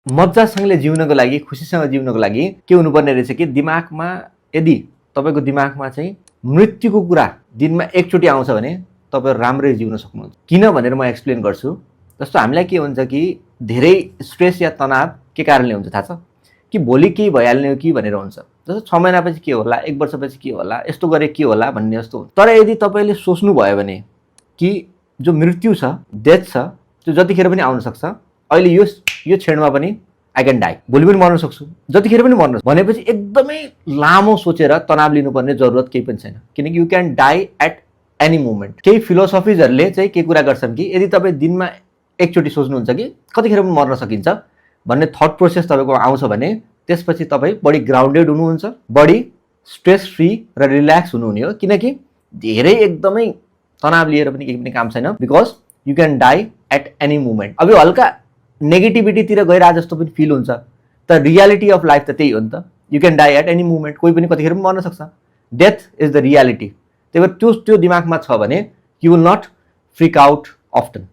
मजासँगले जिउनको लागि, खुसीसँग जिउनको लागि के हुनुपर्ने रहेछ कि दिमागमा यदि तपाईँको दिमागमा चाहिँ मृत्युको कुरा दिनमा एकचोटि आउँछ भने तपाईँ राम्रै जिउन सक्नुहुन्छ। किन भनेर म एक्सप्लेन गर्छु। जस्तो हामीलाई के हुन्छ कि धेरै स्ट्रेस या तनाव के कारणले हुन्छ थाहा छ कि भोलि केही भइहाल्ने हो कि भनेर हुन्छ। जस्तो 6 महिनापछि के होला, 1 वर्षपछि के होला, यस्तो गरे के होला भन्ने जस्तो हुन्छ। तर यदि तपाईँले सोच्नु भयो भने कि जो मृत्यु छ, डेथ छ, त्यो जतिखेर पनि आउन सक्छ, अहिले यो क्षणमा पनि आई क्यान डाई, भोलि पनि मर्न सक्छु, जतिखेर पनि मर्न सक्छु भनेपछि एकदमै लामो सोचेर तनाव लिनुपर्ने जरुरत केही पनि छैन, किनकि you can die at any moment. केही फिलोसफिजहरूले चाहिँ के कुरा गर्छन् कि यदि तपाईँ दिनमा एकचोटि सोच्नुहुन्छ कि कतिखेर पनि मर्न सकिन्छ भन्ने थट प्रोसेस तपाईँको आउँछ भने त्यसपछि तपाईँ बढी ग्राउन्डेड हुनुहुन्छ, बढी स्ट्रेस फ्री र रिल्याक्स हुनुहुने हो। किनकि धेरै एकदमै तनाव लिएर पनि केही पनि काम छैन, because you can die at any moment. अब यो हल्का नेगेटिभिटीतिर गइरहेको जस्तो पनि फिल हुन्छ, तर रियालिटी अफ लाइफ त त्यही हो नि त। You can die at any moment, कोही पनि कतिखेर पनि मर्न सक्छ। Death is the reality. त्यही भएर त्यो दिमागमा छ भने you will not freak out often.